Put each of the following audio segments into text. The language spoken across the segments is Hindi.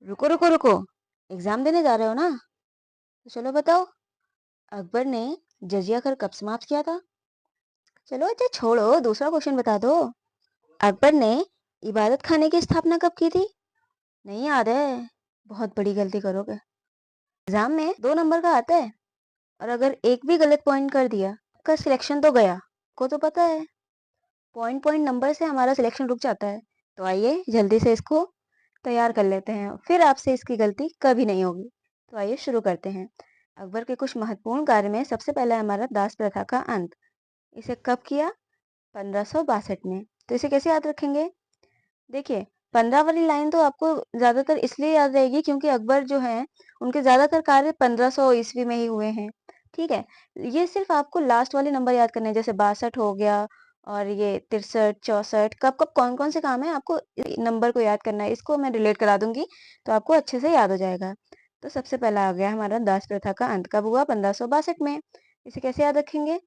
रुको रुको रुको, एग्जाम देने जा रहे हो ना? तो चलो बताओ, अकबर ने जजिया कर कब समाप्त किया था? चलो अच्छा छोड़ो, दूसरा क्वेश्चन बता दो। अकबर ने इबादत खाने की स्थापना कब की थी? नहीं याद है? बहुत बड़ी गलती करोगे। एग्जाम में 2 नंबर का आता है, और अगर एक भी गलत पॉइंट कर दिया, आपका सिलेक्शन तो गया। को तो पता है, पॉइंट पॉइंट नंबर से हमारा सिलेक्शन रुक जाता है। तो आइए जल्दी से इसको तैयार कर लेते हैं, फिर आपसे इसकी गलती कभी नहीं होगी। तो आइए शुरू करते हैं। अकबर के कुछ महत्वपूर्ण कार्य में सबसे पहला है हमारा दास प्रथा का अंत। इसे कब किया? 1562 में। तो इसे कैसे याद रखेंगे? देखिए, 15 वाली लाइन तो आपको ज्यादातर इसलिए याद रहेगी क्योंकि अकबर जो है, उनके ज्यादातर कार्य 1500 ईस्वी में ही हुए हैं। ठीक है, ये सिर्फ आपको लास्ट वाले नंबर याद करने हैं, जैसे 62 हो गया, और ये 63 64, कब कब कौन कौन से काम है आपको नंबर को याद करना है। इसको मैं रिलेट करा दूंगी तो आपको अच्छे से याद हो जाएगा। तो सबसे पहला आ गया हमारा दास प्रथा का अंत, कब हुआ? 1562 में। इसे कैसे याद रखेंगे?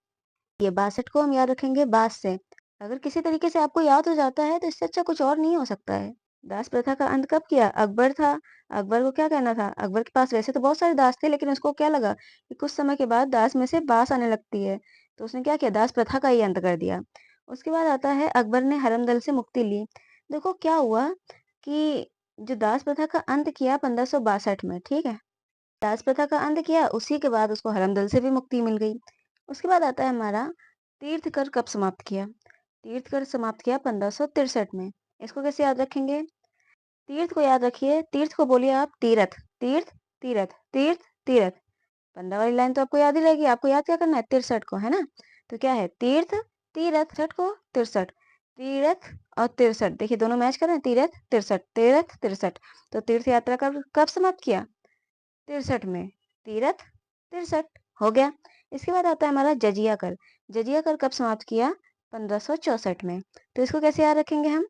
ये 62 को हम याद रखेंगे बास से। अगर किसी तरीके से आपको याद हो जाता है तो इससे अच्छा कुछ और नहीं हो सकता है। दास प्रथा का अंत कब किया? अकबर था। अकबर को क्या कहना था? अकबर के पास वैसे तो बहुत सारे दास थे, लेकिन उसको क्या लगा कि कुछ समय के बाद दास में से बास आने लगती है, तो उसने क्या किया? दास प्रथा का ही अंत कर दिया। उसके बाद आता है अकबर ने हरमदल से मुक्ति ली। देखो क्या हुआ कि जो दास प्रथा का अंत किया 1562 में, ठीक है, दास प्रथा का अंत किया, उसी के बाद उसको हरमदल से भी मुक्ति मिल गई। उसके बाद आता है हमारा तीर्थकर कब समाप्त किया? तीर्थकर समाप्त किया 1563 में। इसको कैसे याद रखेंगे? तीर्थ को याद रखिए, तीर्थ को बोलिए आप तीरथ। तीर्थ, तीरथ, तीर्थ, तीरथ। 15 वाली लाइन तो आपको याद ही रहेगी। आपको याद क्या करना है? 63 को, है ना? तो क्या है? तीर्थ, तीरथ, छठ को 63, तीरथ और 63, देखिए दोनों मैच कर रहे हैं, तीरथ 63, तीरथ 63। तो तीर्थ यात्रा कब कब समाप्त किया? 63 में। तीरथ 63 हो गया। इसके बाद आता है हमारा जजिया कर। जजिया कर कब समाप्त किया? 1564 में। तो इसको कैसे याद रखेंगे हम?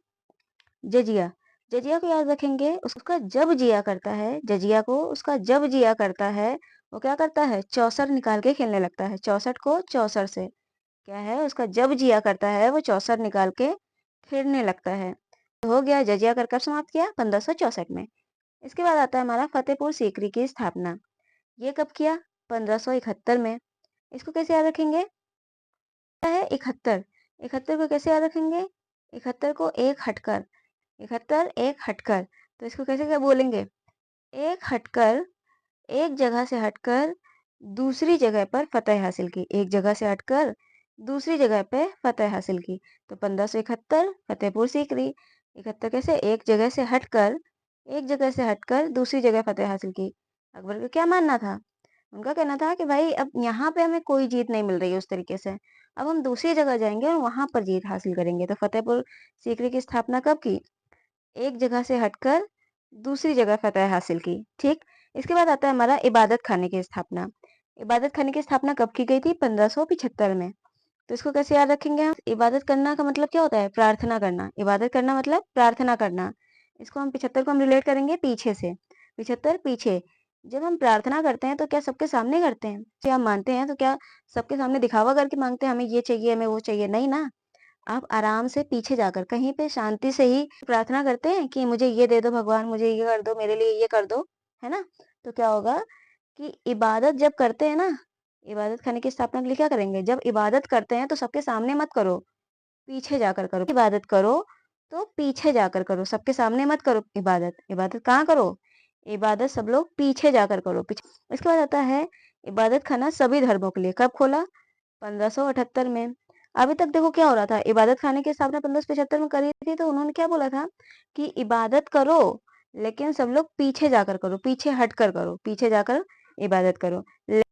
जजिया, जजिया को याद रखेंगे, उसका जब जिया करता है, जजिया को उसका जब जिया करता है, वो क्या करता है? चौसर निकाल के खेलने लगता है। 64 को चौसर से क्या है? उसका जब जिया करता है वो चौसर निकाल के खेलने लगता है। तो हो गया, जजिया कर कब समाप्त किया? 1564 में। इसके बाद आता है हमारा फतेहपुर सीकरी की स्थापना। ये कब किया? 1571 में। इसको कैसे याद रखेंगे? क्या है? 71। 71 को कैसे याद रखेंगे? 71 को एक हटकर, 71 एक हटकर। तो इसको कैसे क्या बोलेंगे? एक हटकर, एक जगह से हटकर दूसरी जगह पर फतेह हासिल की। एक जगह से हटकर दूसरी जगह पे फतेह हासिल की। तो 1571 फतेहपुर सीकरी। 71 कैसे? एक जगह से हटकर, एक जगह से हटकर दूसरी जगह फतेह हासिल की। अकबर का क्या मानना था? उनका कहना था कि भाई अब यहाँ पे हमें कोई जीत नहीं मिल रही है उस तरीके से, अब हम दूसरी जगह जाएंगे और वहां पर जीत हासिल करेंगे। तो फतेहपुर सीकरी की स्थापना कब की? एक जगह से हटकर दूसरी जगह फतह हासिल की। ठीक। इसके बाद आता है हमारा इबादत खाने की स्थापना। इबादत खाने की स्थापना कब की गई थी? 1575 में। तो इसको कैसे याद रखेंगे हम? इबादत करना का मतलब क्या होता है? प्रार्थना करना। इबादत करना मतलब प्रार्थना करना। इसको हम 75 को हम रिलेट करेंगे पीछे से। 75 पीछे। जब हम प्रार्थना करते हैं तो क्या सबके सामने करते हैं? क्या हम मानते हैं तो क्या सबके सामने दिखावा करके मांगते हैं हमें ये चाहिए हमें वो चाहिए? नहीं ना। आप आराम से पीछे जाकर कहीं पे शांति से ही प्रार्थना करते हैं कि मुझे ये दे दो भगवान, मुझे ये कर दो, मेरे लिए ये कर दो, है ना? तो क्या होगा कि इबादत जब करते हैं ना, इबादत खाने की स्थापना के लिए क्या करेंगे? जब इबादत करते हैं तो सबके सामने मत करो, पीछे जाकर करो। इबादत करो तो पीछे जाकर करो, सबके सामने मत करो इबादत। इबादत कहाँ करो? इबादत सब लोग पीछे जाकर करो, पीछे। इसके बाद आता है इबादत खाना सभी धर्मों के लिए। कब खोला? 1578 में। अभी तक देखो क्या हो रहा था, इबादत खाने की स्थापना 1575 में करी थी, तो उन्होंने क्या बोला था कि इबादत करो, लेकिन सब लोग पीछे जाकर करो, पीछे हट कर करो, पीछे जाकर इबादत करो।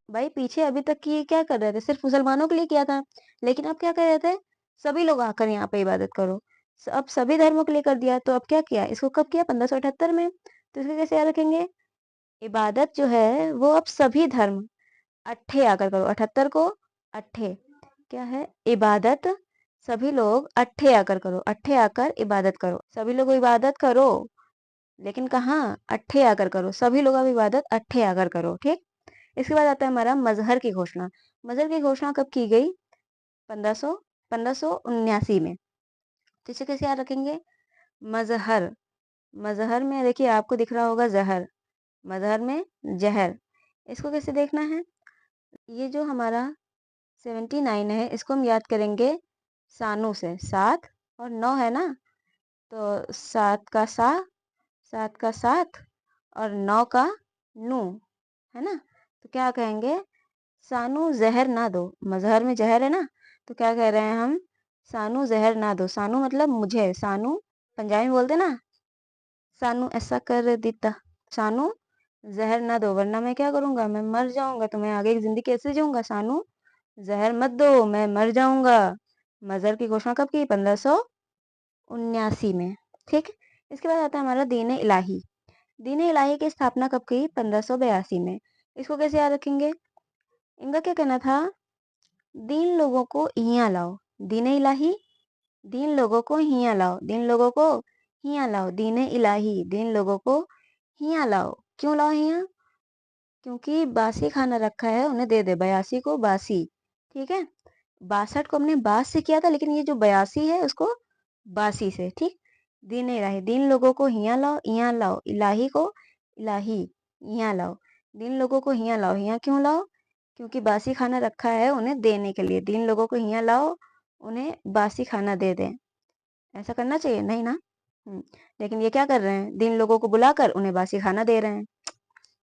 भाई पीछे अभी तक की क्या कर रहे थे? सिर्फ मुसलमानों के लिए किया था, लेकिन अब क्या कर रहे थे? सभी लोग आकर यहाँ पे इबादत करो। अब सभी धर्मों के लिए कर दिया, तो अब क्या किया? इसको कब किया? 1578 में। तो इसको कैसे याद रखेंगे? इबादत जो है वो अब सभी धर्म अट्ठे आकर करो। 78 को अट्ठे क्या है? इबादत सभी लोग अट्ठे आकर करो, अट्ठे आकर इबादत करो। सभी लोग इबादत करो, लेकिन कहाँ? अट्ठे आकर करो। सभी लोग अब इबादत अट्ठे आकर करो। ठीक। इसके बाद आता है हमारा मजहर की घोषणा। मजहर की घोषणा कब की गई? 1579 में। तो इसे कैसे याद रखेंगे? मजहर, मजहर में देखिए आपको दिख रहा होगा जहर, मजहर में जहर। इसको कैसे देखना है? ये जो हमारा 79 है इसको हम याद करेंगे सानू से, 7 और 9 है ना, तो 7 का सा, 7 का साथ और 9 का नू, है ना। तो क्या कहेंगे? सानू जहर ना दो। मजहर में जहर है ना, तो क्या कह रहे हैं हम? सानू जहर ना दो। सानू मतलब मुझे, सानू पंजाबी में बोलते ना, सानू ऐसा कर देता। सानू जहर ना दो वरना मैं क्या करूंगा? मैं मर जाऊंगा। तो मैं आगे की जिंदगी कैसे जीऊंगा? सानू जहर मत दो, मैं मर जाऊंगा। मजहर की घोषणा कब की? 1579 में। ठीक। इसके बाद आता है हमारा दीन इलाही। दीन इलाही की स्थापना कब की? 1582 में। इसको कैसे याद रखेंगे? इनका क्या कहना था? दीन लोगों को हिया लाओ। दीन इलाही, दीन लोगों को हिया लाओ, दीन लोगों को हिया लाओ। दीन इलाही, दीन लोगों को हिया लाओ। क्यों लाओ हिया? क्योंकि बासी खाना रखा है उन्हें दे दे। 82 को बासी, ठीक है। 62 को हमने बास से किया था, लेकिन ये जो 82 है उसको बासी से, ठीक। दीन इलाही, दीन लोगों को हिया लाओ, हिया लाओ। इलाही को इलाही, हिया लाओ। दीन लोगों को हिया लाओ। हिया क्यों लाओ? क्योंकि बासी खाना रखा है उन्हें देने के लिए। दीन लोगों को हिया लाओ, उन्हें बासी खाना दे दें। ऐसा करना चाहिए नहीं ना? लेकिन ये क्या कर रहे हैं? दीन लोगों को बुलाकर उन्हें बासी खाना दे रहे हैं।